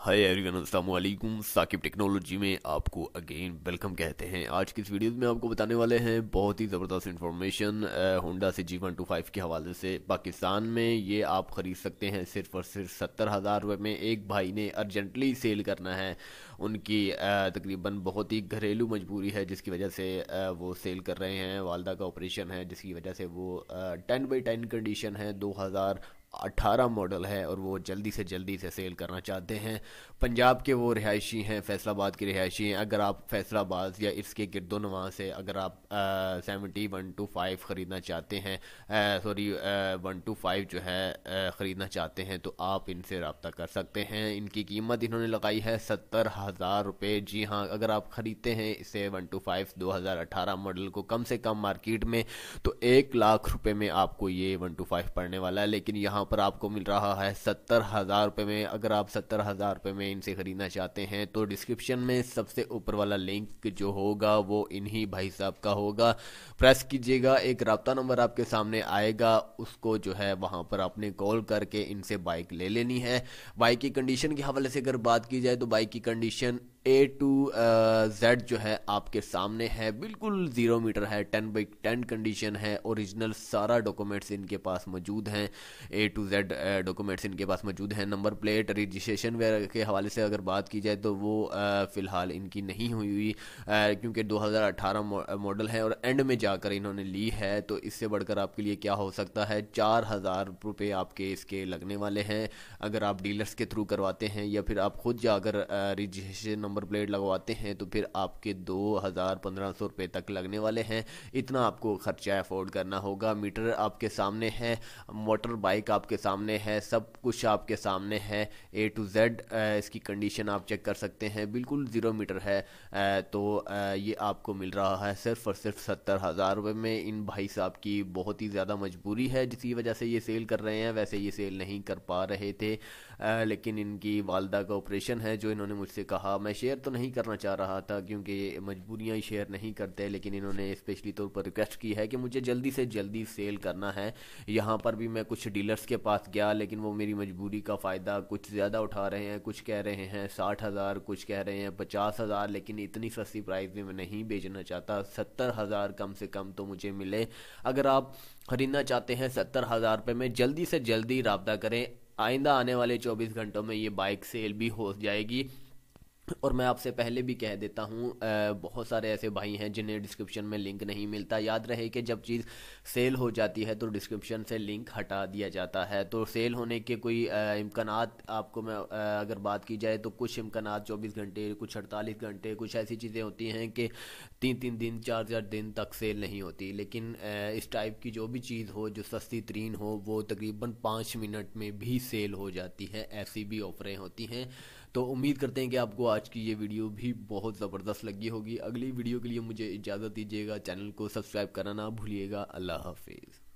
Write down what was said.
Hi everyone, अस्सलाम वालेकुम। Saqib technology में आपको अगेन वेलकम कहते हैं। आज की इस वीडियो में आपको बताने वाले हैं बहुत ही ज़बरदस्त इन्फॉर्मेशन होंडा से G125 के हवाले से। पाकिस्तान में ये आप ख़रीद सकते हैं सिर्फ और सिर्फ 70,000 रुपये में। एक भाई ने अर्जेंटली सेल करना है, उनकी तकरीबन बहुत ही घरेलू मजबूरी है जिसकी वजह से वो सेल कर रहे हैं। वालदा का ऑपरेशन है जिसकी वजह से वो 10/10 कंडीशन है, 2018 मॉडल है और वो जल्दी से सेल करना चाहते हैं। पंजाब के वो रिहायशी हैं, फैसलाबाद के रिहायशी हैं। अगर आप फैसलाबाद या इसके गिरदो नवां से अगर आप 125 ख़रीदना चाहते हैं, सॉरी 125 जो है ख़रीदना चाहते हैं तो आप इनसे रब्ता कर सकते हैं। इनकी कीमत इन्होंने लगाई है 70,000 रुपये। जी हाँ, अगर आप ख़रीदते हैं इसे 125 2018 मॉडल को कम से कम मार्केट में तो 1 लाख रुपये में आपको ये 125 पड़ने वाला है, लेकिन यहाँ पर आपको मिल रहा है 70,000 रुपये में। अगर आप 70,000 रुपये में इनसे ख़रीदना चाहते हैं तो डिस्क्रिप्शन में सबसे ऊपर वाला लिंक जो होगा वो इन्हीं भाई साहब का होगा, प्रेस कीजिएगा। एक रब्ता नंबर आपके सामने आएगा, उसको जो है वहाँ पर आपने कॉल करके इनसे बाइक ले लेनी है। बाइक की कंडीशन के हवाले से अगर बात की जाए तो बाइक की कंडीशन A to Z जो है आपके सामने है, बिल्कुल 0 मीटर है, 10/10 कंडीशन है। ओरिजिनल सारा डॉक्यूमेंट्स इनके पास मौजूद हैं, A to Z डॉक्यूमेंट्स इनके पास मौजूद हैं। नंबर प्लेट रजिस्ट्रेशन वगैरह के हवाले से अगर बात की जाए तो वो फ़िलहाल इनकी नहीं हुई क्योंकि 2018 मॉडल है और एंड में जाकर इन्होंने ली है। तो इससे बढ़कर आपके लिए क्या हो सकता है, 4,000 रुपये आपके इसके लगने वाले हैं अगर आप डीलर्स के थ्रू करवाते हैं, या फिर आप खुद जाकर रजिस्ट्रेशन नंबर प्लेट लगवाते हैं तो फिर आपके 2,000-1,500 रुपये तक लगने वाले हैं। इतना आपको खर्चा अफोर्ड करना होगा। मीटर आपके सामने है, मोटर बाइक आपके सामने है, सब कुछ आपके सामने है। A to Z इसकी कंडीशन आप चेक कर सकते हैं, बिल्कुल 0 मीटर है। तो ये आपको मिल रहा है सिर्फ और सिर्फ 70,000 रुपये में। इन भाई साहब की बहुत ही ज़्यादा मजबूरी है जिसकी वजह से ये सेल कर रहे हैं। वैसे ये सेल नहीं कर पा रहे थे लेकिन इनकी वालदा का ऑपरेशन है जो इन्होंने मुझसे कहा। मैं शेयर तो नहीं करना चाह रहा था क्योंकि मजबूरियाँ ही शेयर नहीं करते, लेकिन इन्होंने स्पेशली तौर पर रिक्वेस्ट की है कि मुझे जल्दी से जल्दी सेल करना है। यहाँ पर भी मैं कुछ डीलर्स के पास गया लेकिन वो मेरी मजबूरी का फ़ायदा कुछ ज़्यादा उठा रहे हैं। कुछ कह रहे हैं 60,000, कुछ कह रहे हैं 50,000, लेकिन इतनी सस्ती प्राइस में मैं नहीं बेचना चाहता। 70,000 कम से कम तो मुझे मिले। अगर आप ख़रीदना चाहते हैं 70,000 रुपये में, जल्दी से जल्दी रब्ता करें। आइंदा आने वाले 24 घंटों में ये बाइक सेल भी हो जाएगी। और मैं आपसे पहले भी कह देता हूँ, बहुत सारे ऐसे भाई हैं जिन्हें डिस्क्रिप्शन में लिंक नहीं मिलता। याद रहे कि जब चीज़ सेल हो जाती है तो डिस्क्रिप्शन से लिंक हटा दिया जाता है। तो सेल होने के कोई इम्कानात आपको मैं अगर बात की जाए तो कुछ इम्कानात 24 घंटे, कुछ 48 घंटे, कुछ ऐसी चीज़ें होती हैं कि 3-3 दिन 4-4 दिन तक सेल नहीं होती। लेकिन इस टाइप की जो भी चीज़ हो जो सस्ती तरीन हो वो तकरीबन 5 मिनट में भी सेल हो जाती है। ऐसी भी ऑफरें होती हैं। तो उम्मीद करते हैं कि आपको आज की ये वीडियो भी बहुत ज़बरदस्त लगी होगी। अगली वीडियो के लिए मुझे इजाज़त दीजिएगा। चैनल को सब्सक्राइब करना ना भूलिएगा। अल्लाह हाफिज़।